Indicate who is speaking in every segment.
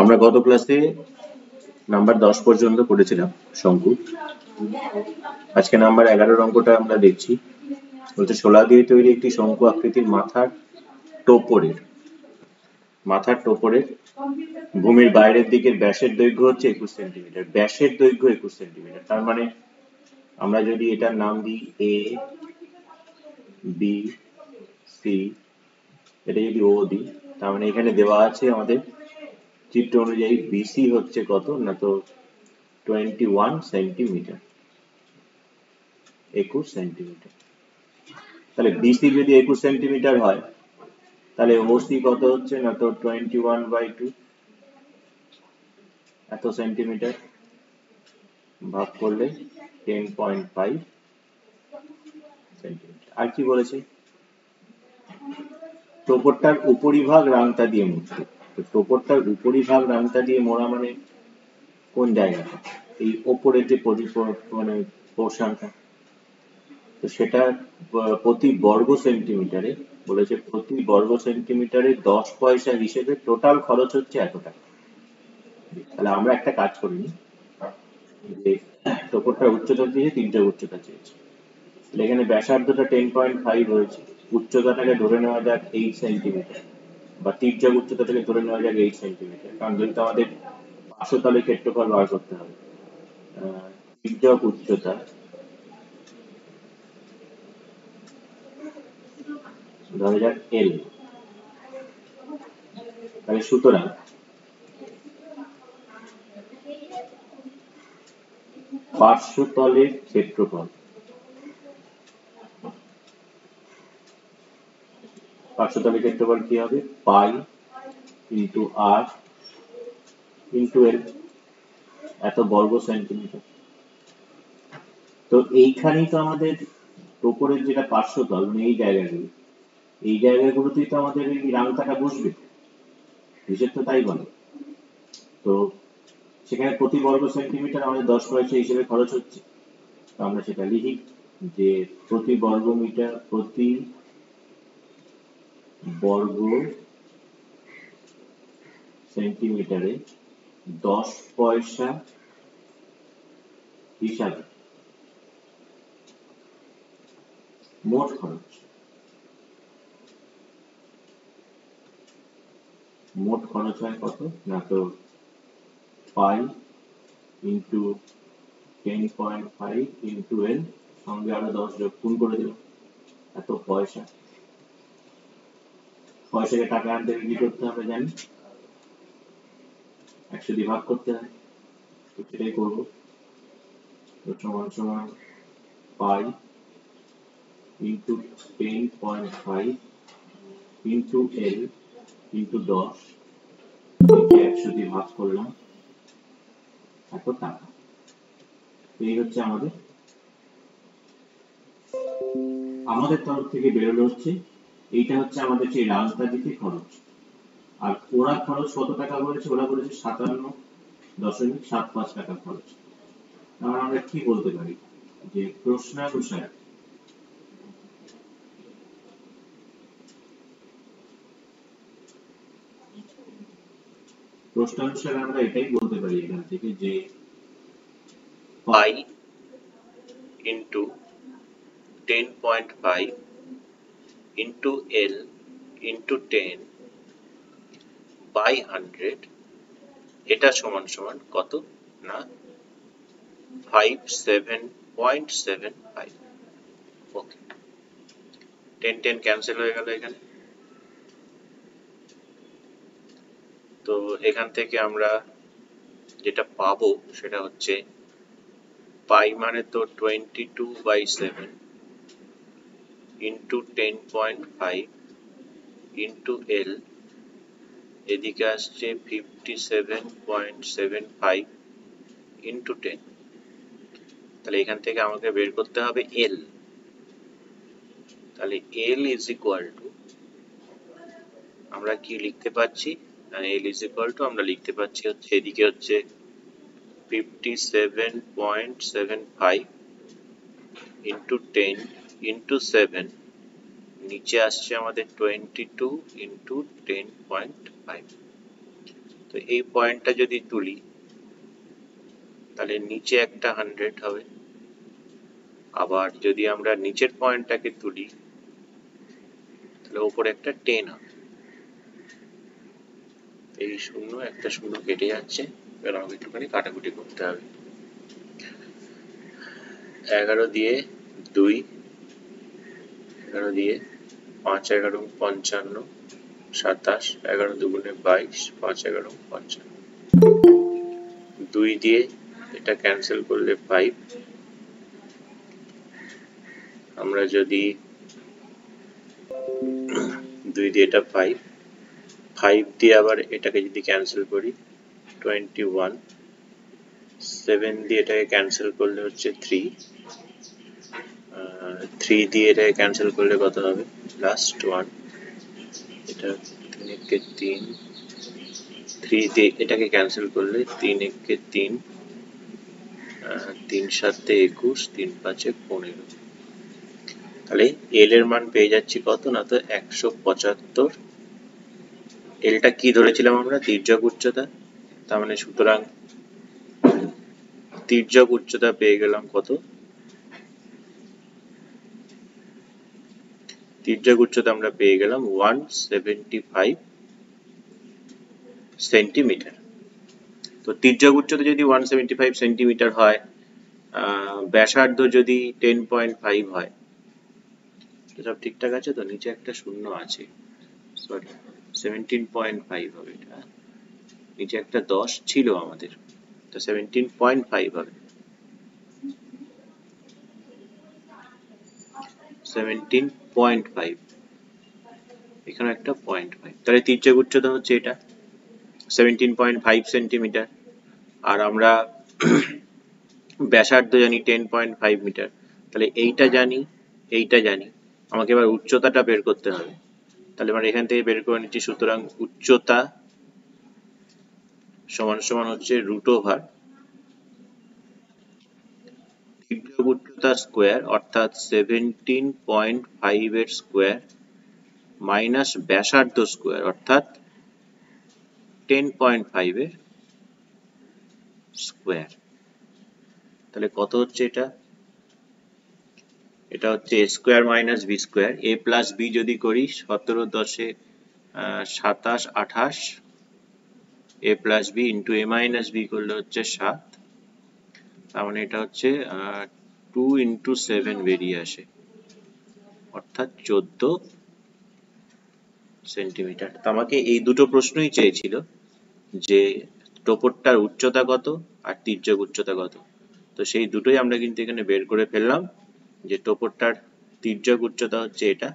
Speaker 1: আমরা গত ক্লাসে নাম্বার 10 পর্যন্ত করেছিলাম শঙ্কু। আজকে নাম্বার 11 অঙ্কটা আমরা দেখছি। বলতে শোলা দিয়ে তৈরি একটি শঙ্কু আকৃতির মাথার টোপরের ভূমির বাইরের দিকের ব্যাসের দৈর্ঘ্য হচ্ছে 21 সেন্টিমিটার। ব্যাসের দৈর্ঘ্য 21 সেন্টিমিটার, তার মানে আমরা যদি এটার নাম দিই এ বি সি, এটা যদি ও দিই, তার মানে এখানে দেওয়া আছে আমাদের চিত্র অনুযায়ী বিসি হচ্ছে কত না, তো 21 সেন্টিমিটার, 21 সেন্টিমিটার। তাহলে বিসি যদি 21 সেন্টিমিটার হয়, তাহলে ওসি কত হচ্ছে না, তো 21/2, এত সেন্টিমিটার, ভাগ করলে 10.5 সেন্টিমিটার। আর কি বলেছে, টোপরটার উপরিভাগ রাংতা দিয়ে মুড়তে। তো টোপরটার উপরিভাগ রাংতা দিয়ে মোড়া মানে কোন জায়গাটা, এই ওপরের যে মানে পোর্শনটা, তো সেটা প্রতি বর্গ সেন্টিমিটারে বলেছে, প্রতি বর্গ সেন্টিমিটারে 10 পয়সা হিসেবে টোটাল খরচ হচ্ছে এত টাকা। তাহলে আমরা একটা কাজ করিনি, যে টোপরটার উচ্চতা দিয়ে 3টে উচ্চতা চেয়েছি। এখানে ব্যাসার্ধটা 10.5 হয়েছে, উচ্চতাটাকে ধরে নেওয়া যাক 8 সেন্টিমিটার, বা তির্যক উচ্চতাটাকে ধরে নেওয়া যাক 8 সেন্টিমিটার, কারণ যেহেতু আমাদের পার্শ্বতলের ক্ষেত্রফল বার করতে হবে। তির্যক উচ্চতা ধরা যাক এল। তাহলে সুতরাং পার্শ্বতলের ক্ষেত্রফল, পার্শ্বতলের ক্ষেত্রফল কি হবে, পাই ইন্টু আর ইন্টু এল, এত বর্গ সেন্টিমিটার। তো এইখানেই তো আমাদের উপরের যেটা পার্শ্বতল, মানে এই জায়গাগুলোতেই তো আমাদের এই রাংতাটা বসবে, হিসেব তো তাই বলে। তো সেখানে প্রতি বর্গ সেন্টিমিটার আমাদের 10 পয়সা হিসেবে খরচ হচ্ছে। তো আমরা সেটা লিখি যে প্রতি বর্গ সেন্টিমিটারে 10 পয়সা হিসাবে মোট খরচ। মোট খরচ হয় কত না, তো পাই ইন্টু 10.5 ইন্টু এল, সঙ্গে আরো 10 যোগ গুণ করে দিলাম, এত পয়সা। পয়সাকে টাকা আনতে কি করতে হবে জানি, 100 দিয়ে ভাগ করতে হয়, তো সেটাই করবো। তো সমান সমান পাই ইন্টু 10.5 ইন্টু এল ইন্টু 10, 100 দিয়ে ভাগ করলাম, এত টাকা। এই হচ্ছে আমাদের তরফ থেকে বেরোলো হচ্ছে, এইটা হচ্ছে আমাদের সেই রাস্তা দিতে খরচ। আর ওরা খরচ কত টাকা বলেছে, ওরা বলেছে 57.75 টাকা খরচ। তাহলে আমরা কি বলতে পারি, যে প্রশ্নানুসারে আমরা এটাই বলতে পারি এখান থেকে, যে pi into 10.5 into L into 10 by 100, এটা সমান সমান কত না 57.75। ওকে, 10 ক্যান্সেল হয়ে গেল এখানে। তো এখান থেকে আমরা যেটা পাবো সেটা হচ্ছে পাই মানে তো 22/7 ইন্টু 10.5 ইন্টু এল, এদিকে আসছে 57.75 ইন্টু 10। তাহলে এখান থেকে আমাকে বের করতে হবে এল। তাহলে এল ইজ ইকুয়াল টু, আমরা কি লিখতে পাচ্ছি, এল ইজ ইকুয়াল টু আমরা লিখতে পাচ্ছি হচ্ছে, এদিকে হচ্ছে 57.75 ইন্টু 10 ইন্টু 7 নিচে আসছে আমাদের 22 ইন্টু 10.5। তো এই পয়েন্টটা যদি তুলি তাহলে নিচে একটা 100 হবে, আবার যদি আমরা নিচের পয়েন্টটাকে তুলি তাহলে উপরে একটা 10 হবে। এই শূন্য একটা শূন্য কেটে যাচ্ছে, এবার আমাকে একটুখানি কাটাকুটি করতে হবে। 11 দিয়ে 2, 11 দিয়ে 5 11 55, 27, 11 দুগুণে 22, 5 11 55। 2 দিয়ে এটা ক্যান্সেল করলে 5, আমরা যদি 2 দিয়ে এটা 5, 5 দিয়ে আবার এটাকে যদি ক্যান্সেল করি 21, 7 দিয়ে এটাকে ক্যান্সেল করলে হচ্ছে 3, 3 দিয়ে এটাকে ক্যান্সেল করলে কত হবে, লাস্ট 1, এটা 3 একে 3, 3 দিয়ে এটাকে ক্যান্সেল করলে 3 একে 3, 3 7 21, 3 5 15। তাহলে এল এর মান পেয়ে যাচ্ছি কত, না তো 175। এলটা কি ধরেছিলাম আমরা, তির্যক উচ্চতা, তার মানে সুতরাং তির্যক উচ্চতা পেয়ে গেলাম কত, তির্যক উচ্চতা আমরা পেয়ে গেলাম 175 সেন্টিমিটার। তো তির্যক উচ্চতা যদি 175 সেন্টিমিটার হয়, ব্যাসার্ধ যদি 10.5 হয়, সব ঠিকঠাক আছে তো, নিচে একটা শূন্য আছে, সরি 17.5 হবে, এটা নিচে একটা 10 ছিল আমাদের, তো 17.5 হবে, 17.5, এখানে একটা 0.5, তাহলে তির্যক উচ্চতা হচ্ছে এটা 17.5 সেন্টিমিটার। আর আমরা ব্যাসার্ধ জানি 10.5 মিটার, তাহলে এইটা জানি, এইটা জানি, আমাকে এবার উচ্চতাটা বের করতে হবে। তাহলে আমরা এখান থেকে বের করে নিচ্ছি, সুতরাং উচ্চতা সমান সমান হচ্ছে √, তির্যক উচ্চতা স্কোয়ার অর্থাৎ 17.5 এর স্কোয়ার মাইনাস ব্যাসার্ধ স্কোয়ার অর্থাৎ 10.5 এর স্কোয়ার। তাহলে কত হচ্ছে এটা, এটা হচ্ছে a square minus b square, a plus b যদি করি 17 10 27 28, a plus b into a minus b করলে হচ্ছে 7, তার মানে এটা হচ্ছে 2 ইন্টু 7 বেরিয়ে আসে, অর্থাৎ 14 সেন্টিমিটার। তো আমাকে এই দুটো প্রশ্নই চেয়েছিল, যে টোপরটার উচ্চতা কত আর তির্যক উচ্চতা কত। তো সেই দুটোই আমরা কিন্তু এখানে বের করে ফেললাম, যে টোপরটার তির্যক উচ্চতা হচ্ছে এটা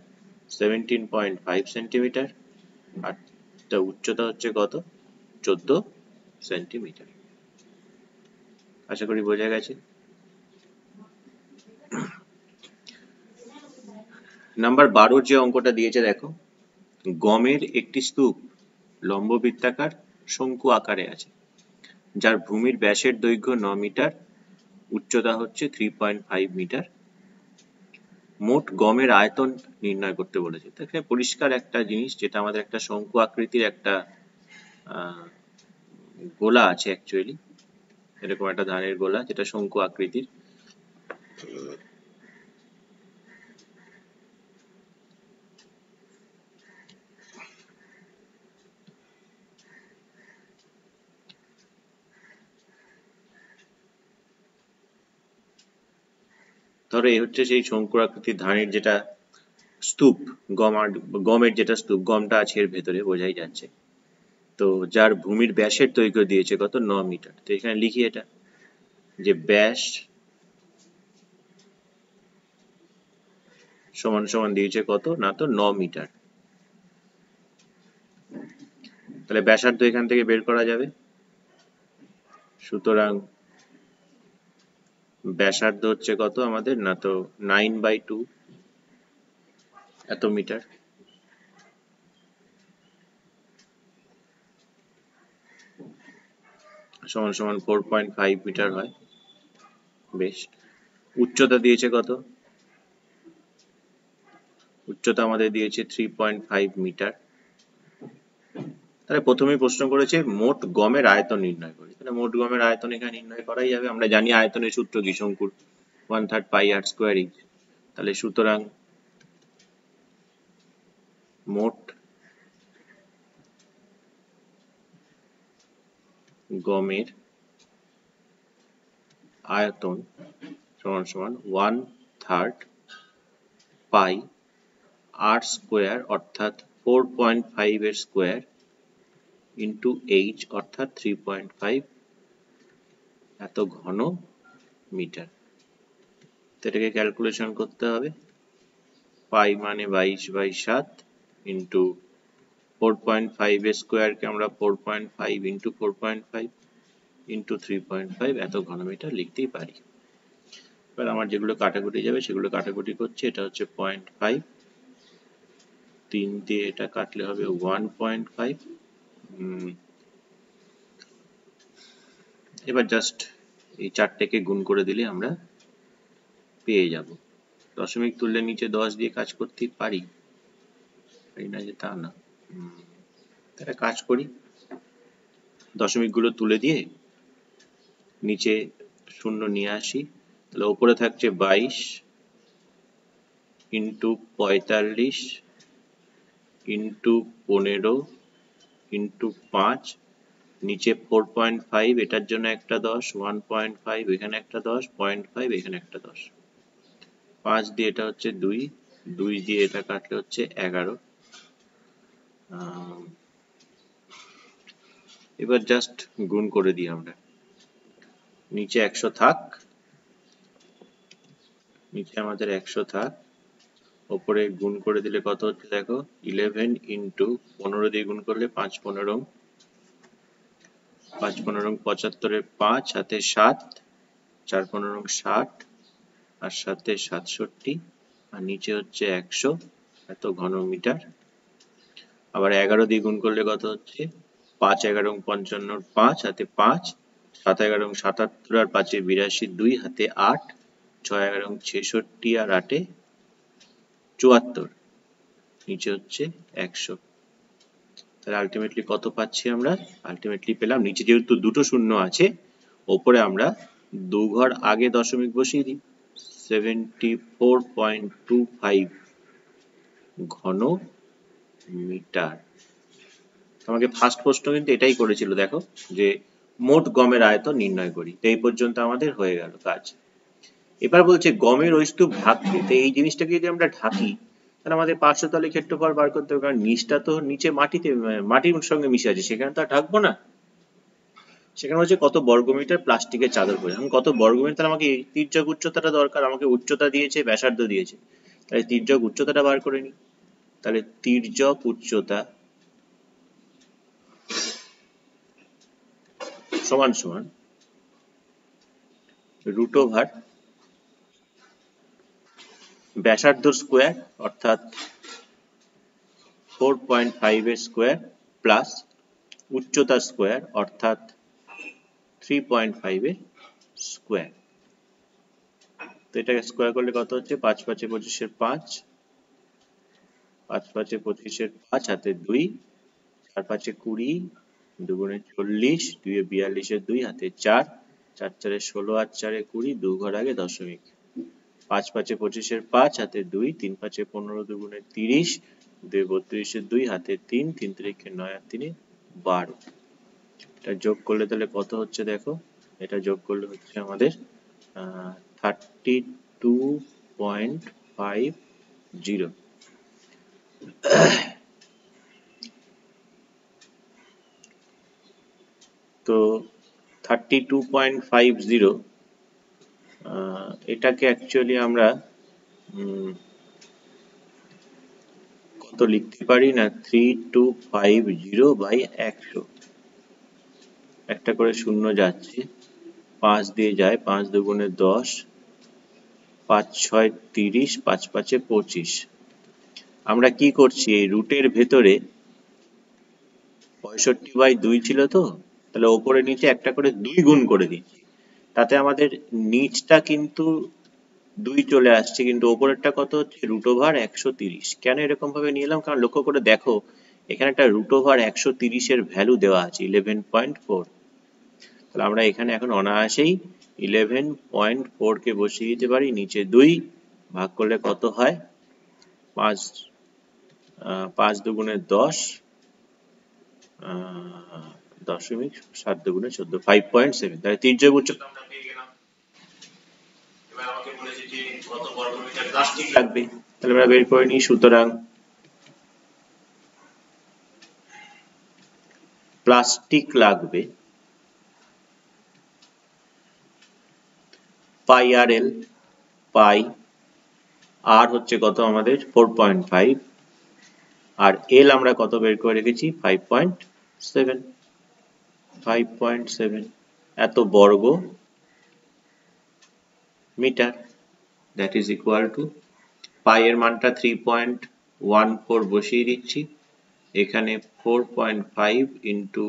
Speaker 1: 17.5 সেন্টিমিটার, আর তার উচ্চতা হচ্ছে কত, 14 সেন্টিমিটার। আশা করি বোঝা গেছে। নাম্বার 12 যে অঙ্কটা দিয়েছে দেখো, গমের একটি স্তূপ লম্ববৃত্তাকার শঙ্কু আকারে আছে, যার ভূমির ব্যাসের দৈর্ঘ্য 9 মিটার, উচ্চতা হচ্ছে 3.5 মিটার। মোট গমের আয়তন নির্ণয় করতে বলেছে। এখানে পরিষ্কার একটা জিনিস, যেটা আমাদের একটা শঙ্কু আকৃতির একটা গোলা আছে, অ্যাকচুয়ালি এরকম একটা ধানের গোলা যেটা শঙ্কু আকৃতির। ধরো এই হচ্ছে সেই শঙ্কু আকৃতির ধানের যেটা স্তূপ, গমের যেটা স্তূপ, গমটা আছে এর ভেতরে, বোঝাই যাচ্ছে। তো যার ভূমির ব্যাসের দৈর্ঘ্য দিয়েছে কত, 9 মিটার। তো এখানে লিখি এটা, যে ব্যাস সমান সমান দিয়েছে কত, না তো 9 মিটার। তাহলে ব্যাসার্ধ এখান থেকে বের করা যাবে, সুতরাং ব্যাসার্ধ হচ্ছে কত আমাদের, না তো 9/2 এত মিটার, সমান সমান 4.5 মিটার হয়। বেশ, উচ্চতা দিয়েছে কত, উচ্চতা আমাদের দিয়েছে 3.5 মিটার। তাহলে প্রথমেই প্রশ্ন করেছে মোট গমের আয়তন নির্ণয় করি। তাহলে মোট গমের আয়তন এখানে নির্ণয় করাই যাবে। আমরা জানি আয়তনের সূত্র কি, শঙ্কুর 1/3 পাই আর স্কোয়ার ইঞ্চ। তাহলে সুতরাং মোট গমের আয়তন সমান সমান 1/3 পাই আর স্কোয়ার অর্থাৎ 4.5 এর স্কোয়ার ইন্টু এইচ অর্থাৎ 3.5 এত ঘন মিটার। এটাকে ক্যালকুলেশন করতে হবে। পাই মানে 22/7 ইন্টু 4.5 এর স্কোয়ারকে আমরা 4.5 ইন্টু 4.5 ইন্টু 3.5 এত ঘনমিটার লিখতেই পারি। এবার আমার যেগুলো কাটাকুটি যাবে সেগুলো কাটাকুটি করছে। এটা হচ্ছে 0.5, 3 দিয়ে এটা কাটলে হবে 1.5। এবার জাস্ট এই চারটেকে গুণ করে দিলে আমরা পেয়ে যাব। দশমিক তুললে নিচে 10 দিয়ে কাজ করতে পারি না যে তা না। তাহলে কাজ করি, দশমিক গুলো তুলে দিয়ে নিচে শূন্য নিয়ে আসি। তাহলে উপরে থাকছে 22 ইন্টু 45 ইন্টু 15 ইন্টু 5, নিচে 4.5, এটার জন্য একটা 10, 1.5 এখানে একটা 10, 0.5 এখানে একটা 10, 5 দিয়ে এটা হচ্ছে 2, 2 দিয়ে এটা কাটলে হচ্ছে 11। এবার জাস্ট গুণ করে দিই আমরা। নিচে 100 থাক, নিচে আমাদের 100 থাক, ওপরে গুণ করে দিলে কত হচ্ছে দেখো, 11 ইন্টু 15 দিয়ে গুণ করলে 5 15 75, 5 হাতে 7, 4 15 60 আর সাথে 67 আর নিচে হচ্ছে 100 এত ঘন মিটার। আবার 11 দিয়ে গুণ করলে কত হচ্ছে, 5 11 55, 5 হাতে 5, 7 11 77 আর 5 82, 2 হাতে 8, 6 11 66 আর 8 74, নিচে হচ্ছে 100। তাহলে আলটিমেটলি কত পাচ্ছি আমরা? আলটিমেটলি পেলাম, নিচে যেহেতু দুটো শূন্য আছে ওপরে আমরা দু ঘর আগে দশমিক বসিয়ে দিই, 74.25 ঘন মিটার। আমাকে ফার্স্ট প্রশ্ন কিন্তু এটাই করেছিল, দেখো যে মোট গমের আয়তন নির্ণয় করি। তো এই পর্যন্ত আমাদের হয়ে গেল কাজ। এবার বলছে গমের ঐস্তূপ ঢাকতে। তো এই জিনিসটাকে যদি আমরা ঢাকি তাহলে আমাদের পার্শ্বতলের ক্ষেত্রফল বার করতে হবে, কারণ নিচটা তো নিচে মাটির সঙ্গে মিশে আছে, সেখানে তো আর ঢাকবো না। সেখানে হচ্ছে কত বর্গমিটার প্লাস্টিকের চাদর পরে, এখন কত বর্গমিটার, আমাকে তির্যক উচ্চতাটা দরকার, আমাকে উচ্চতা দিয়েছে ব্যাসার্ধ দিয়েছে, তাহলে তির্যক উচ্চতাটা বার করে নিই। তাহলে তির্যক উচ্চতা সমান সমান রুট ওভার ব্যাসার্ধ স্কোয়ার অর্থাৎ 4.5 এর স্কোয়ার প্লাস উচ্চতা স্কোয়ার অর্থাৎ 3.5 এর স্কোয়ার। তো এটাকে স্কোয়ার করলে কত হচ্ছে, 5 5 25 এর 5, 5 5 25 এর 5 হাতে 2, 4 5 20, 2 গুণে 40, 2 এ 42 এর 2 হাতে 4, 4 4 16 আর 4 20, 2 ঘর আগে দশমিক, 5 5 25 এর 5 হাতে 2, 3 5 15, 2 গুণে 30, 2 32 এর 2 হাতে 3, 3 3 9 আর 3 12। এটা যোগ করলে তাহলে কত হচ্ছে দেখো, এটা যোগ করলে হচ্ছে আমাদের 32.50। তো 32.50 এটাকে অ্যাকচুয়ালি আমরা কত লিখতে পারি না, 3250/100। একটা করে শূন্য যাচ্ছে, 5 দিয়ে যায়, 5 দুগুণে 10, 5 6 30, 5 5 25। আমরা কি করছি, এই রুটের ভেতরে 65/2 ছিল, তো তাহলে ওপরে নিচে একটা করে 2 গুণ করে দিচ্ছি, তাতে আমাদের নিচটা কিন্তু 2 চলে আসছে, কিন্তু ওপরেরটা কত হচ্ছে √130। কেন এরকম ভাবে নিয়ে এলাম, কারণ লক্ষ্য করে দেখো এখানে একটা √130 এর ভ্যালু দেওয়া আছে 11.4। তাহলে আমরা এখানে এখন অনায়াসেই 11.4 কে বসিয়ে দিতে পারি, নিচে 2 ভাগ করলে কত হয় 5, 5 দুগুণে 10, 0.7 দুগুণে 14, 5.7। তাহলে তির্যক উচ্চতা আমরা পেয়ে গেলাম। এবার আমাকে বলেছে যে কত বর্গমিটার প্লাস্টিক লাগবে, তাহলে আমরা বের করে নিই। সুতরাং প্লাস্টিক লাগবে পাই আর এল, পাই আর হচ্ছে কত আমাদের 4.5, আর এল আমরা কত বের করে রেখেছি 5.7, 5.7 এত বর্গ মিটার। That is equal to pi এর মানটা 3.14 বসিয়ে দিচ্ছি, এখানে 4.5 ইন্টু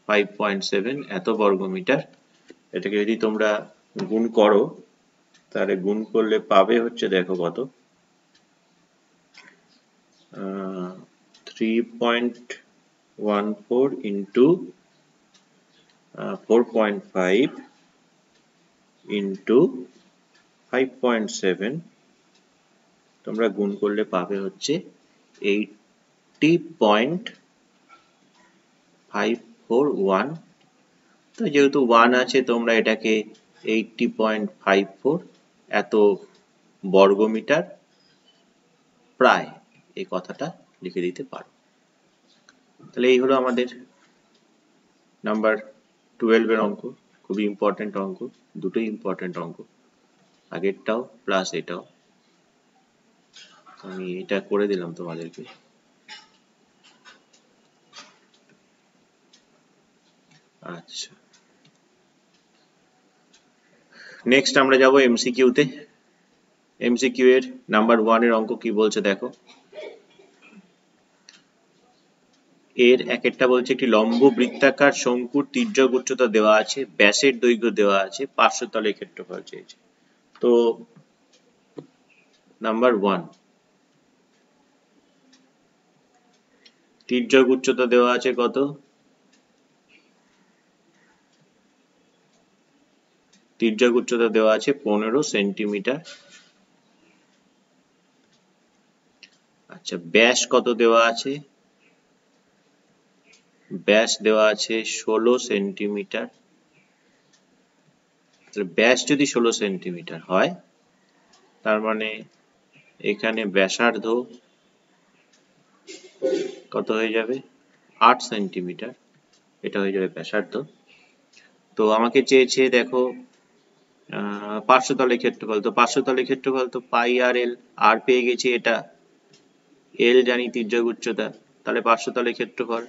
Speaker 1: 5.7 এত বর্গ মিটার। এটাকে যদি তোমরা গুণ করো তাহলে গুণ করলে পাবে হচ্ছে দেখো কত 3.14 ইন্টু 4.5 ইন্টু 5.7, তোমরা গুণ করলে পাবে হচ্ছে 80.541। তো যেহেতু 1 আছে তোমরা এটাকে 80.54 এত বর্গমিটার প্রায় এই কথাটা লিখে দিতে পারো। তাহলে এই হলো আমাদের নাম্বার 12 এর অঙ্ক। খুবই ইম্পর্টেন্ট অঙ্ক, দুটোই ইম্পর্টেন্ট অঙ্ক, আগেরটাও প্লাস এটাও। আমি এটা করে দিলাম তোমাদেরকে। আচ্ছা, নেক্সট আমরা যাব এমসিকিউ তে। এমসিকিউ এর নাম্বার 1 এর অঙ্ক কি বলছে দেখো। এর একটা বলছে একটি লম্ব বৃত্তাকার শঙ্কুর তির্যক উচ্চতা দেওয়া আছে, ব্যাসের দৈর্ঘ্য দেওয়া আছে, পার্শ্বতলের ক্ষেত্রফল চেয়েছে। তো নাম্বার 1, তির্যক উচ্চতা দেওয়া আছে কত, তির্যক উচ্চতা দেওয়া আছে 15 সেন্টিমিটার। আচ্ছা, ব্যাস কত দেওয়া আছে, ব্যাস দেওয়া আছে 16 সেন্টিমিটার। ব্যাস যদি 16 সেন্টিমিটার হয় তার মানে এখানে ব্যাসার্ধ কত হয়ে যাবে 8 সেন্টিমিটার, এটা হয়ে যাবে ব্যাসার্ধ। তো আমাকে চেয়েছে দেখো পার্শ্বতলের ক্ষেত্রফল। তো পার্শ্বতলের ক্ষেত্রফল তো পাই আর এল, আর পেয়ে গেছি এটা, এল জানি তির্যক উচ্চতা, তাহলে পার্শ্বতলের ক্ষেত্রফল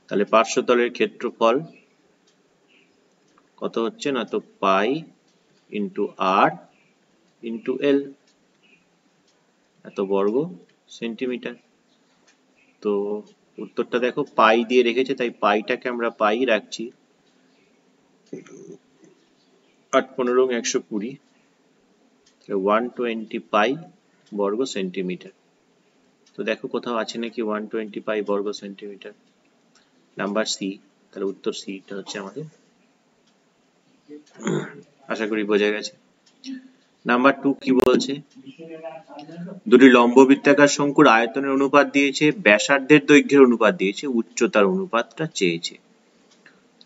Speaker 1: তাহলে পার্শ্বতলের ক্ষেত্রফল কত হচ্ছে না, তো পাই ইন্টু আর ইন্টু এল, এত বর্গ সেন্টিমিটার। তো উত্তরটা দেখো পাই দিয়ে রেখেছে, তাই পাইটাকে আমরা পাই রাখছি, 8 15 120, 120 পাই বর্গ সেন্টিমিটার। তো দেখো কোথাও আছে নাকি 120 পাই বর্গ সেন্টিমিটার, নাম্বার সি। তাহলে উত্তর সিটা হচ্ছে আমাদের। আশা করি বোঝা গেছে। নাম্বার 2 কি বলছে, দুটি লম্ব বৃত্তাকার শঙ্কুর আয়তনের অনুপাত দিয়েছে, ব্যাসার্ধের দৈর্ঘ্যের অনুপাত দিয়েছে, উচ্চতার অনুপাতটা চেয়েছে।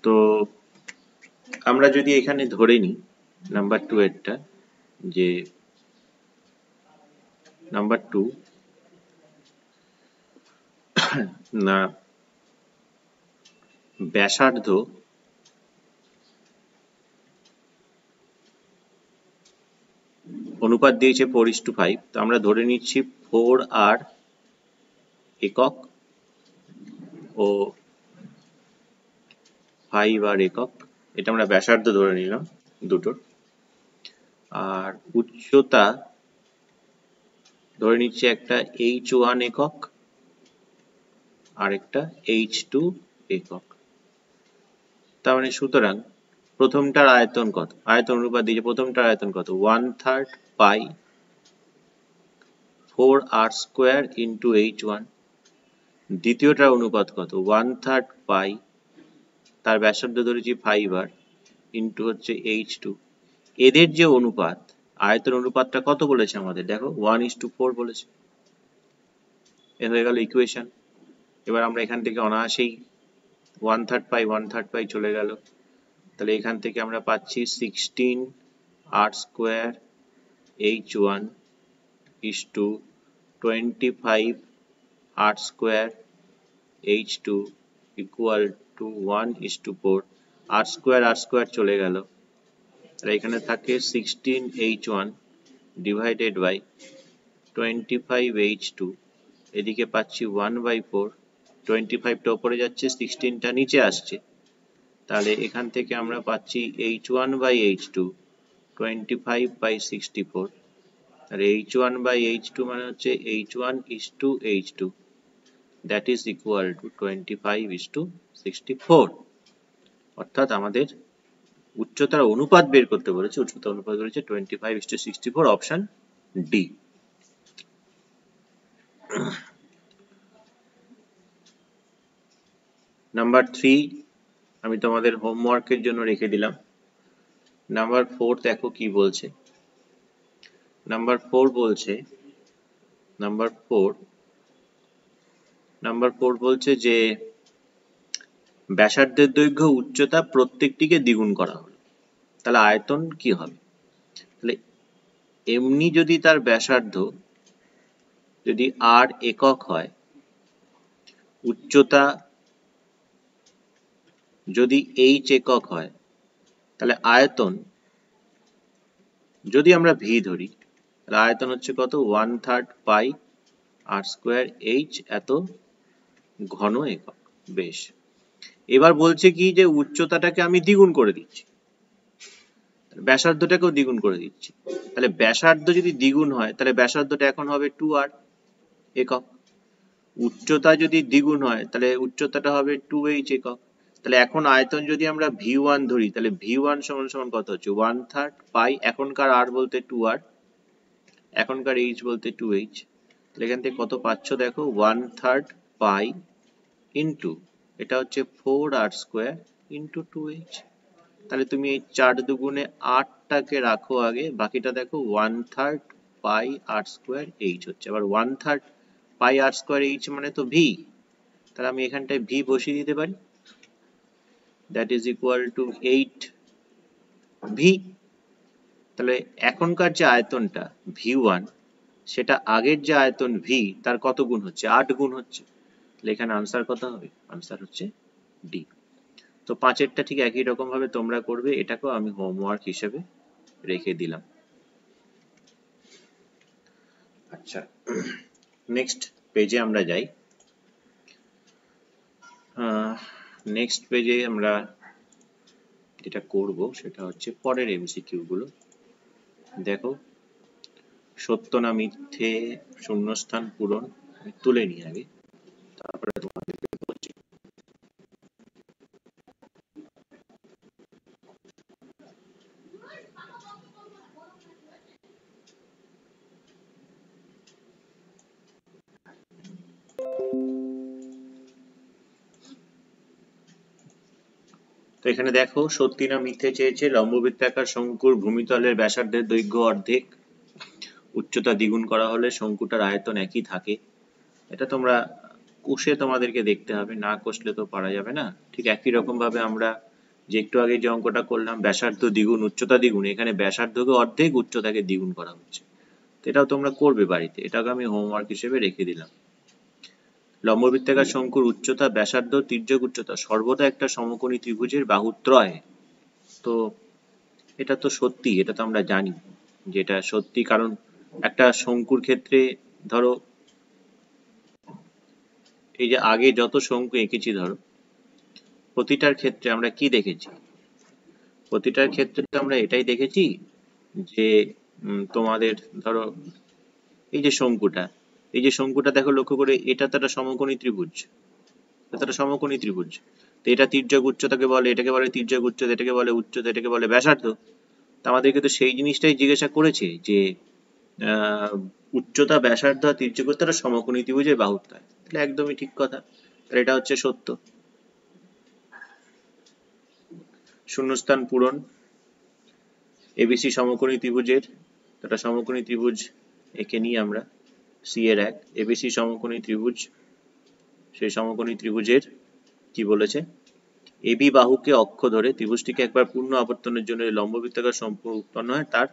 Speaker 1: তো আমরা যদি এখানে ধরে নিই নাম্বার 2 এরটা, যে নাম্বার 2 না ব্যাসার্ধ অনুপাত দিয়েছে 4:5, তো আমরা ধরে নিচ্ছি 4R একক ও 5R একক, এটা আমরা ব্যাসার্ধ ধরে নিলাম দুটোর। আর উচ্চতা ধরে নিচ্ছি একটা H1 একক আর একটা H2 একক। তার মানে সুতরাং প্রথমটার আয়তন কত, আয়তন অনুপাত দিয়েছে, প্রথমটার আয়তন কত 1/3 পাই 4r স্কোয়ার ইন্টু h1, দ্বিতীয়টার অনুপাত কত 1/3 পাই, তার ব্যাসার্ধ ধরেছি 5r ইন্টু হচ্ছে h2। এদের যে অনুপাত, আয়তন অনুপাতটা কত বলেছে আমাদের, দেখো 1:4 বলেছে। এ হয়ে গেল ইকুয়েশন। এবার আমরা এখান থেকে অনায়াসেই 1/3 পাই চলে গেল, তাহলে এখান থেকে আমরা পাচ্ছি 16r square h1 is to 25r square h2 equal to 1:4। r square চলে গেল, আর এখানে থাকে 16h1 divided by 25h2, এদিকে পাচ্ছি 1/4, 25টা উপরে যাচ্ছে 16টা নিচে আসছে, তাহলে এখান থেকে আমরা পাচ্ছি h1/h2 25/64, আর h1/h2 মানে হচ্ছে h1:h2, that is equal to 25:64। অর্থাৎ আমাদের উচ্চতার অনুপাত বের করতে বলেছে, উচ্চতার অনুপাত বলেছে 25:64, অপশন ডি। নাম্বার 3 আমি তোমাদের হোমওয়ার্কের জন্য রেখে দিলাম। নাম্বার 4 দেখো কি বলছে। নাম্বার 4 বলছে, নাম্বার 4 বলছে যে ব্যাসার্ধের দৈর্ঘ্য উচ্চতা প্রত্যেকটিকে দ্বিগুণ করা হলো, তাহলে আয়তন কি হবে। তাহলে এমনি যদি তার ব্যাসার্ধ যদি r একক হয়, উচ্চতা যদি h একক হয়, তাহলে আয়তন যদি আমরা v ধরি, তাহলে আয়তন হচ্ছে কত 1/3 পাই r স্কোয়ার h এত ঘন একক। বেশ, এবার বলছে কি যে উচ্চতাটাকে আমি দ্বিগুণ করে দিচ্ছি, ব্যাসার্ধটাকেও দ্বিগুণ করে দিচ্ছি। তাহলে ব্যাসার্ধ যদি দ্বিগুণ হয়, তাহলে ব্যাসার্ধটা এখন হবে 2r একক। উচ্চতা যদি দ্বিগুণ হয়, তাহলে উচ্চতাটা হবে 2h একক। তাহলে এখন আয়তন যদি আমরা v1 ধরি, তাহলে v1 সমান সমান কত হচ্ছে 1/3 পাই, এখনকার r বলতে 2r, এখনকার h বলতে 2h। তাহলে এখান থেকে কত পাচ্ছ দেখো 1/3 পাই ইন্টু এটা হচ্ছে 4r স্কোয়ার ইন্টু 2h। তাহলে তুমি এই 4 দুগুণে 8টাকে রাখো আগে, বাকিটা দেখো 1/3 পাই r স্কোয়ার h হচ্ছে। আবার 1/3 পাই r স্কোয়ার h মানে তো v, তাহলে আমি এখানটায় v বসিয়ে দিতে পারি, that is equal to 8v। তাহলে এখনকার যে আয়তনটা v1, সেটা আগের যে আয়তন v তার কত গুণ হচ্ছে, 8 গুণ হচ্ছে। তাহলে এখানে আনসার কত হবে, আনসার হচ্ছে ডি। তো 5এরটা ঠিক একই রকম ভাবে তোমরা করবে, এটাকেও আমি হোমওয়ার্ক হিসেবে রেখে দিলাম। আচ্ছা, নেক্সট পেজে আমরা যাই। নেক্সট পেজে আমরা যেটা করব সেটা হচ্ছে পরের এমসিকিউ গুলো। দেখো, সত্য না মিথ্যে শূন্যস্থান পূরণ তুলে নিই আগে, তারপরে তোমাদেরকে বলছি। তো এখানে দেখো, সত্যি না মিথ্যে চেয়েছে। লম্ববৃত্তাকার শঙ্কুর ভূমিতলের ব্যাসার্ধের দৈর্ঘ্য অর্ধেক, উচ্চতা দ্বিগুণ করা হলে শঙ্কুটার আয়তন একই থাকে। এটা তোমরা কষে তোমাদেরকে দেখতে হবে, না কষলে তো পারা যাবে না। ঠিক একই রকম ভাবে আমরা যে একটু আগে যে অঙ্কটা করলাম, ব্যাসার্ধ দ্বিগুণ উচ্চতা দ্বিগুণ, এখানে ব্যাসার্ধকে অর্ধেক উচ্চতাকে দ্বিগুণ করা হচ্ছে। এটাও তোমরা করবে বাড়িতে, এটাকে আমি হোমওয়ার্ক হিসেবে রেখে দিলাম। লম্ববৃত্তাকার শঙ্কুর উচ্চতা, ব্যাসার্ধ, তির্যক উচ্চতা সর্বদা একটা সমকোণী ত্রিভুজের বাহুত্রয়। তো এটা তো সত্যি, এটা তো আমরা জানি যে এটা সত্যি, কারণ একটা শঙ্কুর ক্ষেত্রে ধরো এই যে আগে যত শঙ্কু এঁকেছি, ধরো প্রতিটার ক্ষেত্রে আমরা কি দেখেছি, প্রতিটার ক্ষেত্রে তো আমরা এটাই দেখেছি যে তোমাদের ধরো এই যে শঙ্কুটা দেখো লক্ষ্য করে, এটা তো একটা সমকোণী ত্রিভুজ, এটা একটা সমকোণী ত্রিভুজ। তো এটা তির্যক উচ্চতাকে বলে, এটাকে বলে তির্যক উচ্চতা, এটাকে বলে উচ্চতা, এটাকে বলে ব্যাসার্ধ। তো আমাদেরকে তো সেই জিনিসটাই জিজ্ঞাসা করেছে যে উচ্চতা, ব্যাসার্ধ আর তির্যক উচ্চতা সমকোণী ত্রিভুজের বাহুত্ব। তাহলে একদমই ঠিক কথা, তাহলে এটা হচ্ছে সত্য। শূন্যস্থান পূরণ। এবিসি সমকোণী ত্রিভুজের, একটা সমকোণী ত্রিভুজ এঁকে নিই আমরা, সি এর এক এবিসি সমকোণী ত্রিভুজ। সেই সমকোণী ত্রিভুজের কি বলেছে, এবি বাহুকে অক্ষ ধরে ত্রিভুজটিকে একবার পূর্ণ আবর্তনের জন্য লম্ব বৃত্তাকার সম্পূর্ণ উৎপন্ন হয়, তার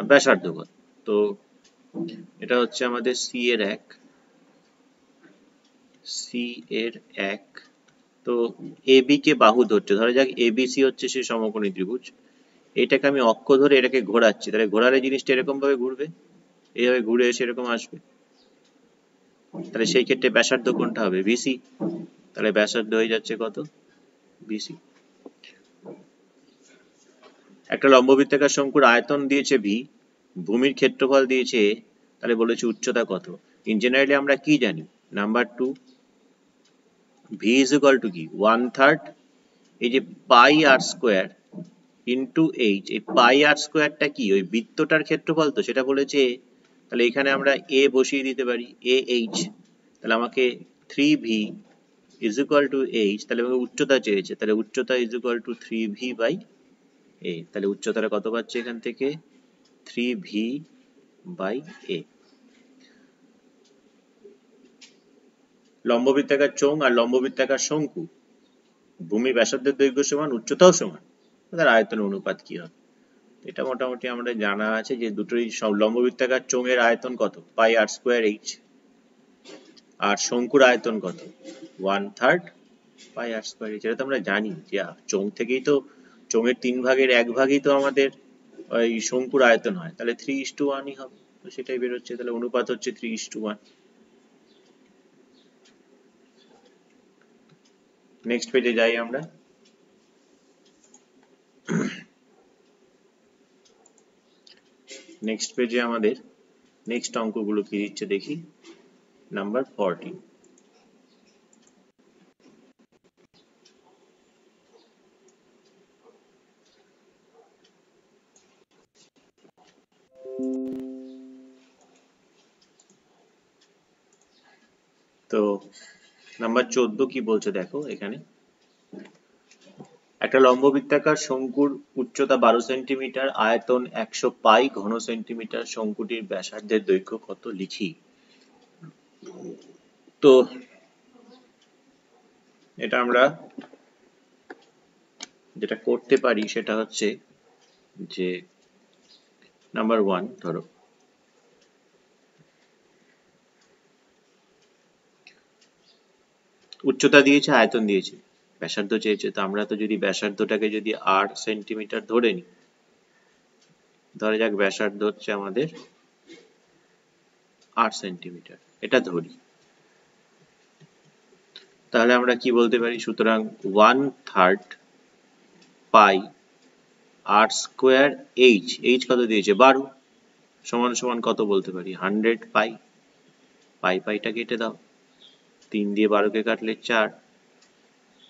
Speaker 1: ব্যাসার্ধ কত। তো এটা হচ্ছে আমাদের সি এর এক, সি এর এক। তো এবি কে বাহু ধরছে, ধরা যাক এবিসি হচ্ছে সেই সমকোণী ত্রিভুজ, এটাকে আমি অক্ষ ধরে এটাকে ঘোরাচ্ছি, তাহলে ঘোরালে জিনিসটা এরকম ভাবে ঘুরবে, এইভাবে ঘুরে এসে এরকম আসবে। তাহলে সেই ক্ষেত্রে ব্যাসার্ধ কোনটা হবে, বিসি। তাহলে ব্যাসার্ধ হয়ে যাচ্ছে কত, বিসি। একটা লম্ব বৃত্তাকার শঙ্কুর আয়তন দিয়েছে ভি, ভূমির ক্ষেত্রফল দিয়েছে এ, তাহলে বলেছে উচ্চতা কত। ইন জেনারেলি আমরা কি জানি, number 2 V is equal two কি 1/3 এই যে পাই আর স্কোয়ার ইন্টু এইচ। এই পাই আর স্কোয়ারটা কি, ওই বৃত্তটার ক্ষেত্রফল, তো সেটা বলেছে এ। তাহলে এখানে আমরা এ বসিয়ে দিতে পারি, এ এইচ। তাহলে আমাকে 3v is equal two H, তাহলে আমাকে উচ্চতা চেয়েছে, তাহলে উচ্চতা is equal to 3v by A. তাহলে উচ্চতাটা কত পাচ্ছে এখান থেকে, 3v বাই এ। লম্ব বৃত্তাকার চোঙ আর লম্ব বৃত্তাকার শঙ্কু, ভূমি ব্যাসার্ধের দৈর্ঘ্য সমান, উচ্চতাও সমান, তাদের আয়তনের অনুপাত কি হবে। এটা মোটামুটি আমরা জানা আছে যে দুটোই লম্ব বৃত্তাকার চোঙের আয়তন কত, পাই আর স্কোয়ার এইচ, আর শঙ্কুর আয়তন কত, 1/3 পাই আর স্কোয়ার এইচ। এটা তো আমরা জানি যে চোঙ থেকেই তো, চোঙের 3 ভাগের 1 ভাগই তো আমাদের ওই শঙ্কুর আয়তন হয়, তাহলে 3:1ই হবে। তো সেটাই বেরোচ্ছে, তাহলে অনুপাত হচ্ছে 3:1। নেক্সট পেজে যাই আমরা। নেক্সট পেজে আমাদের নেক্সট অঙ্কগুলো কি দিচ্ছে দেখি। নাম্বার 14। তো নাম্বার 14 কি বলছে দেখো এখানে, একটা লম্ব বৃত্তাকার শঙ্কুর উচ্চতা 12 সেন্টিমিটার, আয়তন 100 পাই ঘন সেন্টিমিটার, শঙ্কুটির ব্যাসার্ধের দৈর্ঘ্য কত লিখি। তো এটা আমরা যেটা করতে পারি সেটা হচ্ছে যে নাম্বার 1 ধরো উচ্চতা দিয়েছে, আয়তন দিয়েছে, ব্যাসার্ধ চেয়েছে। তো আমরা তো যদি ব্যাসার্ধটাকে যদি 8 সেন্টিমিটার ধরে নিই, ধরে যাক ব্যাসার্ধ হচ্ছে আমাদের 8 সেন্টিমিটার, এটা ধরি, তাহলে আমরা কি বলতে পারি, সুতরাং 1/3 পাই আর স্কোয়ার এইচ, এইচ কত দিয়েছে 12, সমান সমান কত বলতে পারি 100 পাই। পাই পাইটা কেটে দাও, 3 দিয়ে 12 কে কাটলে 4,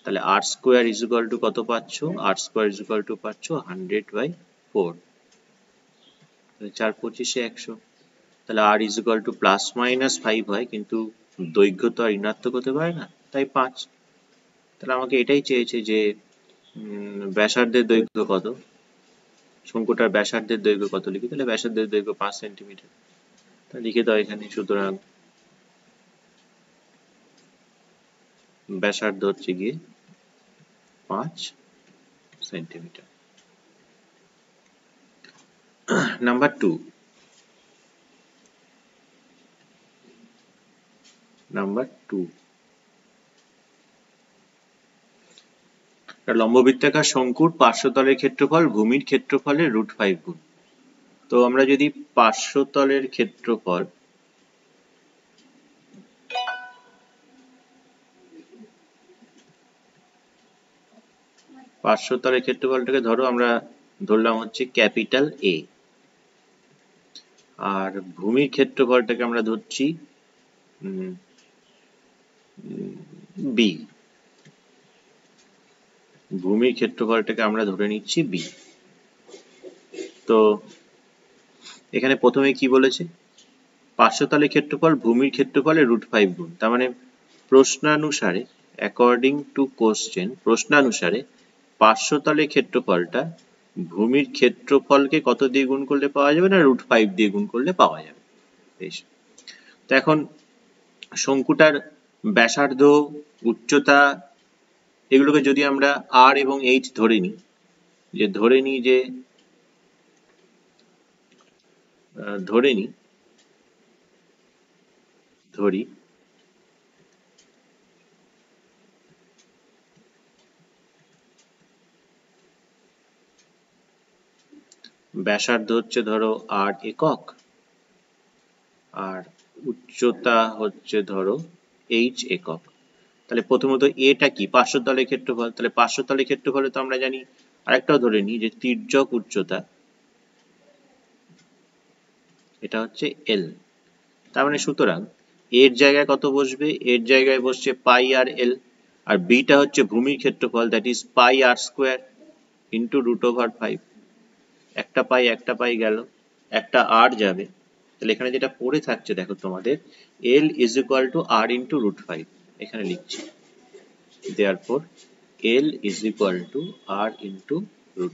Speaker 1: তাহলে r square is equal to কত পাচ্ছ, r square is equal to পাচ্ছ 100/4, তাহলে 4 25 100। তাহলে r is equal to plus minus 5 হয়, কিন্তু দৈর্ঘ্য তো আর ঋণাত্মক হতে পারে না, তাই 5। তাহলে আমাকে এটাই চেয়েছে যে ব্যাসার্ধের দৈর্ঘ্য কত, শঙ্কুটার ব্যাসার্ধের দৈর্ঘ্য কত লিখি, তাহলে ব্যাসার্ধের দৈর্ঘ্য 5 সেন্টিমিটার, তা লিখে দাও এখানে। সুতরাং ব্যাসার্ধ হচ্ছে গিয়ে 5 সেন্টিমিটার। নাম্বার 2, নাম্বার 2 লম্ব বৃত্তাকার শঙ্কুর পার্শ্বতলের ক্ষেত্রফল ভূমির ক্ষেত্রফলের √5 গুণ। তো আমরা যদি পার্শ্বতলের ক্ষেত্রফল, পার্শ্বতলের ক্ষেত্রফলটাকে ধরো আমরা ধরলাম হচ্ছে ক্যাপিটাল এ, আর ভূমির ক্ষেত্রফলটাকে আমরা ধরছি বি। ভূমির ক্ষেত্রফলটাকে আমরা ধরে নিচ্ছি বি। তো এখানে প্রথমে কি বলেছে, পার্শ্বতলের ক্ষেত্রফল ভূমির ক্ষেত্রফলের √5 গুণ। তার মানে প্রশ্নানুসারে, অ্যাকর্ডিং টু কোশ্চেন, প্রশ্নানুসারে পার্শ্বতলের ক্ষেত্রফলটা ভূমির ক্ষেত্রফলকে কত দিয়ে গুণ করলে পাওয়া যাবে না, √5 দিয়ে গুণ করলে পাওয়া যাবে। বেশ, তো এখন শঙ্কুটার ব্যাসার্ধ, উচ্চতা, এগুলোকে যদি আমরা আর এবং এইচ ধরে নিই, ধরি ব্যাসার্ধ হচ্ছে ধরো আর একক, আর উচ্চতা হচ্ছে ধরো এইচ একক। তাহলে প্রথমত এটা কি, পার্শ্বতলের ক্ষেত্রফল। তাহলে পার্শ্বতলের ক্ষেত্রফলে তো আমরা জানি, আরেকটাও ধরে নিই যে তির্যক উচ্চতা, এটা হচ্ছে এল। তার মানে সুতরাং এর জায়গায় কত বসবে, এর জায়গায় বসছে পাই আর এল, আর বিটা হচ্ছে ভূমির ক্ষেত্রফল, that is pi r square into √5। একটা পাই গেল, একটা আর যাবে। তাহলে এখানে যেটা পড়ে থাকছে দেখো তোমাদের, L is equal to r into √5, এখানে লিখছি। Therefore L is equal to r into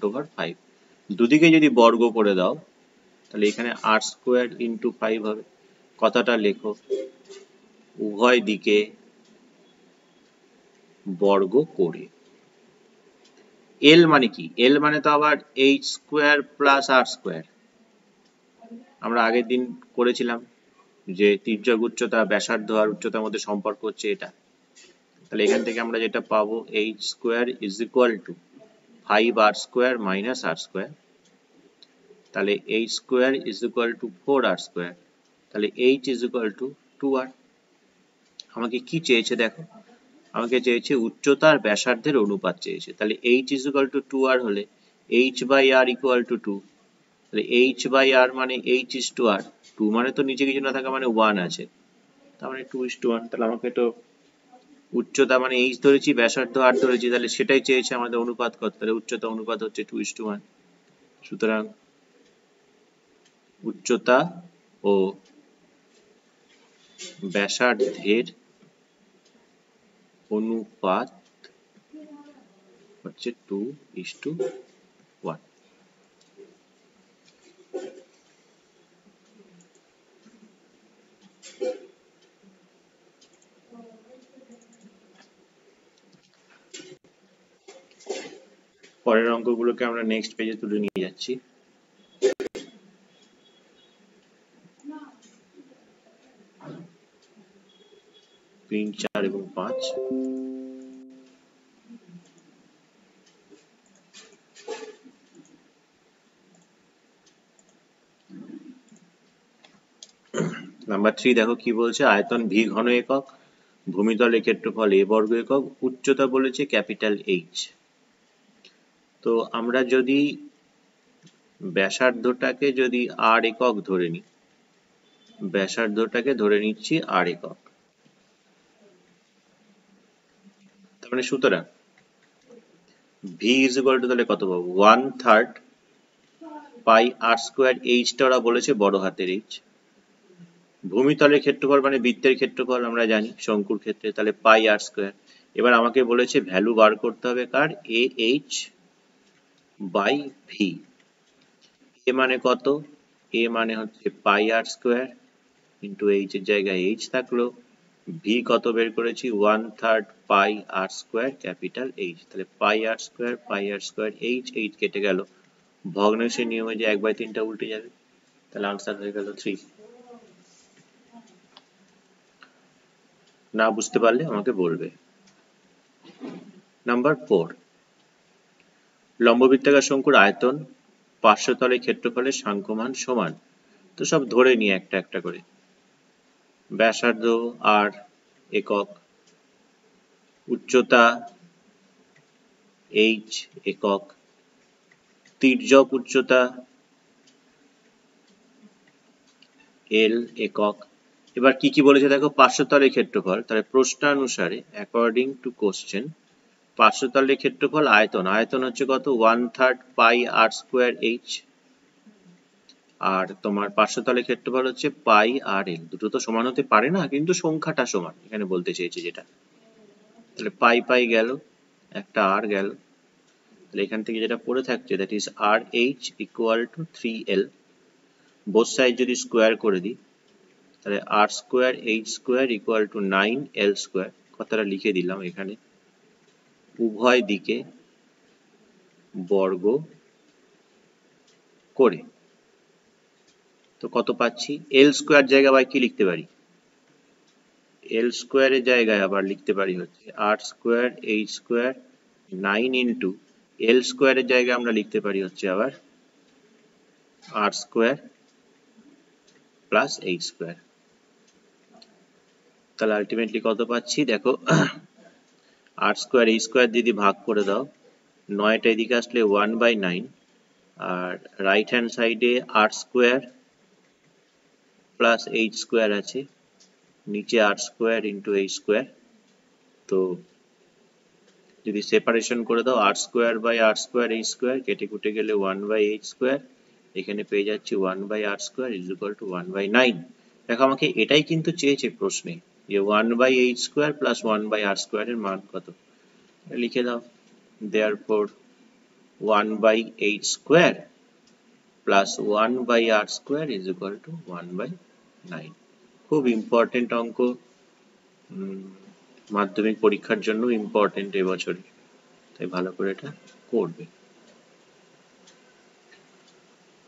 Speaker 1: √5। দুদিকে যদি বর্গ করে দাও তাহলে এখানে আর স্কোয়ার ইন্টু 5 হবে। কথাটা লেখো, উভয় দিকে বর্গ করে। এল মানে কি, এল মানে তো আবার এইচ স্কোয়ার প্লাস আর স্কোয়ার। আমরা আগের দিন করেছিলাম যে তির্যক উচ্চতা, ব্যাসার্ধ আর উচ্চতার মধ্যে সম্পর্ক হচ্ছে এটা। তাহলে এখান থেকে আমরা যেটা পাবো, h square is equal to 5r square minus r square. তাহলে h square is equal to 4r square. তাহলে h is equal to 2r। আমাকে কি চেয়েছে দেখো, আমাকে চেয়েছে উচ্চতা আর ব্যাসার্ধের অনুপাত চেয়েছে। তাহলে h is equal to 2r হলে H by r equal to 2। তাহলে এইচ বাই আর মানে এইচ ইজ টু আর, 2 মানে তো নিচে কিছু না থাকা মানে 1 আছে, তার মানে 2:1। তাহলে আমাকে তো উচ্চতা মানে এইচ ধরেছি, ব্যাসার্ধ আর ধরেছি, তাহলে সেটাই চেয়েছে আমাদের অনুপাত কত, তাহলে উচ্চতা অনুপাত হচ্ছে 2:1। সুতরাং উচ্চতা ও ব্যাসার্ধের অনুপাত হচ্ছে 2:1। পরের অঙ্কগুলোকে আমরা নেক্সট পেজে তুলে নিয়ে যাচ্ছি। তিন, 4 এবং 5। নাম্বার 3 দেখো কি বলছে, আয়তন ভি ঘন একক, ভূমিতলের ক্ষেত্রফল এ বর্গ একক, উচ্চতা বলেছে ক্যাপিটাল এইচ। তো আমরা যদি ব্যাসার্ধটাকে যদি আর একক ধরে নিই, ব্যাসার্ধটাকে ধরে নিচ্ছি আর একক। তার মানে সুতরাং ভি ইজ ইকুয়াল টু তাহলে কত পাবো, 1/3 পাই আর স্কোয়ার। এইচটা ওরা বলেছে বড় হাতের এইচ। ভূমিতলের ক্ষেত্রফল মানে বৃত্তের ক্ষেত্রফল আমরা জানি শঙ্কুর ক্ষেত্রে, তাহলে পাই আর স্কোয়ার। এবার আমাকে বলেছে ভ্যালু বার করতে হবে কার, এ এইচ বাই ভি। এ মানে কত, এ মানে হচ্ছে পাই আর স্কোয়ার ইন্টু এইচ এর জায়গায় এইচ থাকলো, ভি কত বের করেছি 1/3 পাই আর স্কোয়ার ক্যাপিটাল এইচ। তাহলে পাই আর স্কোয়ার এইচ, এইচ কেটে গেল, ভগ্নাংশের নিয়মে যে 1/3টা উল্টে যাবে, তাহলে আনসার হয়ে গেল 3। না বুঝতে পারলে আমাকে বলবে। নাম্বার 4, লম্ববৃত্তাকার শঙ্কুর আয়তন পার্শ্বতলের ক্ষেত্রফলের সাংখ্যমান সমান। তো সব ধরে নিয়ে একটা একটা করে, ব্যাসার্ধ আর একক, উচ্চতা এইচ একক, তির্যক উচ্চতা এল একক। এবার কি কি বলেছে দেখো, পার্শ্বতলের ক্ষেত্রফল, তাহলে প্রশ্নানুসারে অ্যাকর্ডিং টু কোশ্চেন পার্শ্বতলের ক্ষেত্রফল আয়তন, আয়তন হচ্ছে কত 1/3 পাই আর স্কোয়ার এইচ, আর তোমার পার্শ্বতলের ক্ষেত্রফল হচ্ছে পাই আর এল। দুটো তো সমান হতে পারে না, কিন্তু সংখ্যাটা সমান এখানে বলতে চেয়েছে যেটা। তাহলে পাই পাই গেল, একটা আর গেল, তাহলে এখান থেকে যেটা পড়ে থাকছে that is r h equal to 3l। Both side যদি স্কোয়ার করে দিই তাহলে r square h square equal to 9l square. কথাটা লিখে দিলাম এখানে, উভয় দিকে বর্গ করে। তো কত পাচ্ছি, এল স্কোয়ার জায়গায় আবার কি লিখতে পারি, এল স্কোয়ারের জায়গায় আবার লিখতে পারি হচ্ছে আর square h square 9 into L স্কোয়ারের জায়গায় আমরা লিখতে পারি হচ্ছে আবার আর স্কোয়ার প্লাস এইচ স্কোয়ার। তাহলে আলটিমেটলি কত পাচ্ছি দেখো, আর স্কোয়ার এইচ স্কোয়ার যদি ভাগ করে দাও, 9টা এদিকে আসলে 1/9, আর রাইট হ্যান্ড সাইডে r square plus h square আছে, নিচে r square into h square. তো যদি সেপারেশন করে দাও r square by r square h square কেটে কুটে গেলে 1/8 স্কোয়ার, এখানে পেয়ে যাচ্ছি 1/r square is equal two 1/9। দেখো আমাকে এটাই কিন্তু চেয়েছে প্রশ্নে, যে 1/8 স্কোয়ার প্লাস 1/r স্কোয়ার এর মান কত। লিখে দাও, therefore 1/8 square plus 1/r square is equal two 1/9। খুব ইম্পর্টেন্ট অঙ্ক, মাধ্যমিক পরীক্ষার জন্য ইম্পর্টেন্ট এবছরে, তাই ভালো করে এটা করবে।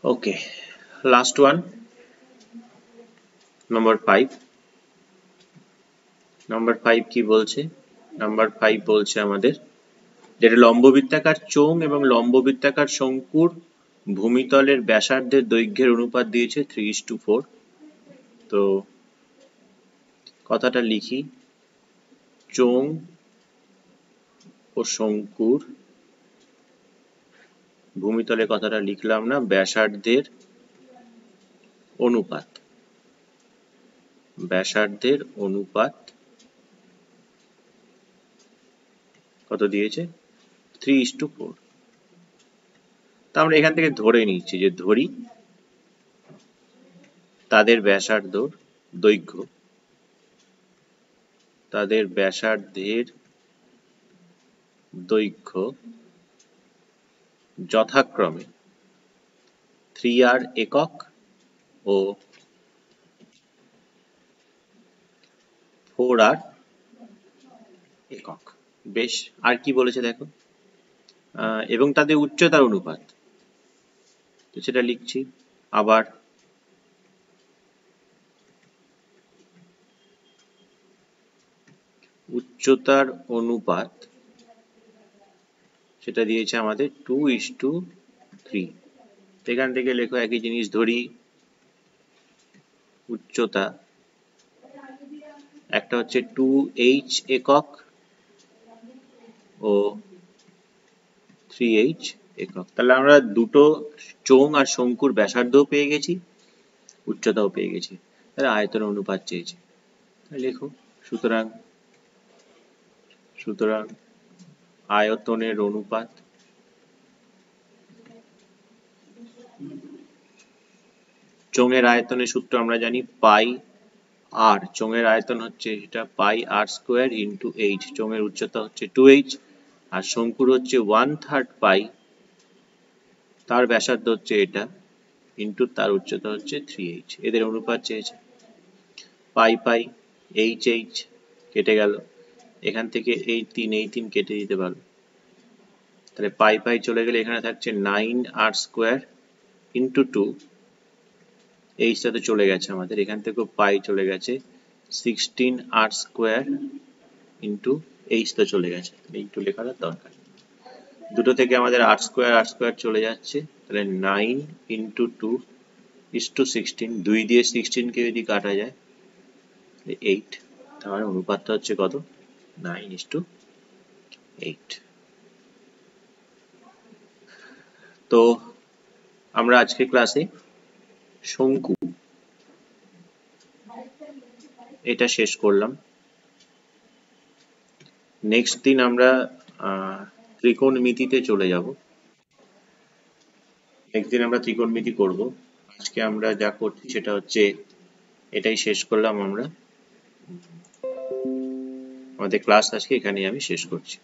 Speaker 1: ওকে, লাস্ট ওয়ান, নাম্বার 5। নাম্বার 5 কি বলছে, নাম্বার 5 বলছে আমাদের যেটা লম্ববৃত্তাকার চোঙ এবং লম্ববৃত্তাকার শঙ্কুর ভূমিতলের ব্যাসার্ধের দৈর্ঘ্যের অনুপাত দিয়েছে 3:4। তো কথাটা লিখি, চোঙ ও শঙ্কুর ভূমিতলে কথাটা লিখলাম না, ব্যাসার্ধের অনুপাত, ব্যাসার্ধের অনুপাত কত দিয়েছে 3:4। তা আমরা এখান থেকে ধরে নিচ্ছি, যে ধরি তাদের ব্যাসার্ধ দৈর্ঘ্য, তাদের ব্যাসার্ধের দৈর্ঘ্য যথাক্রমে 3r একক ও 4r একক। বেশ, আর কি বলেছে দেখো, এবং তাদের উচ্চতার অনুপাত, তো সেটা লিখছি আবার, উচ্চতার অনুপাত সেটা দিয়েছে আমাদের 2:3। এখান থেকে লেখো একই জিনিস, ধরি উচ্চতা একটা হচ্ছে 2h একক ও 3h একক। তাহলে আমরা দুটো চোঙ আর শঙ্কুর ব্যাসার্ধও পেয়ে গেছি, উচ্চতাও পেয়ে গেছি, তাহলে আয়তনের অনুপাত চেয়েছি। লেখো, সুতরাং সুতরাং আয়তনের অনুপাত চোঙের আয়তনের সূত্র আমরা জানি পাই আর, চোঙের আয়তন হচ্ছে এটা পাই আর স্কোয়ার ইন্টু এইচ, চোঙের উচ্চতা হচ্ছে 2h, আর শঙ্কুর হচ্ছে 1/3 পাই, তার ব্যাসার্ধ হচ্ছে এটা ইন্টু তার উচ্চতা হচ্ছে 3h। এদের অনুপাত চেয়েছে, পাই পাই এইচ এইচ কেটে গেল, এখান থেকে এই 3 কেটে দিতে পারো, তাহলে পাই পাই চলে গেলে এখানে থাকছে 9r স্কোয়ার ইন্টু 2, এইচটা তো চলে গেছে আমাদের, এখান থেকেও পাই চলে গেছে, 16r স্কোয়ার ইন্টু এইচ তো চলে গেছে, ইন্টু লেখার দরকার, দুটো থেকে আমাদের আর স্কোয়ার চলে যাচ্ছে, তাহলে 9 ইন্টু 2 ইস টু 16, 2 দিয়ে 16 কে যদি কাটা যায় 8, তাহলে অনুপাতটা হচ্ছে কত 9:8। তো আমরা আজকে ক্লাসে শঙ্কু এটা শেষ করলাম। নেক্সট দিন আমরা ত্রিকোণমিতিতে চলে যাব। একদিন আমরা ত্রিকোণমিতি করব। আজকে আমরা যা করছি সেটা হচ্ছে এটাই শেষ করলাম আমরা। আমাদের ক্লাস আজকে এখানেই আমি শেষ করছি।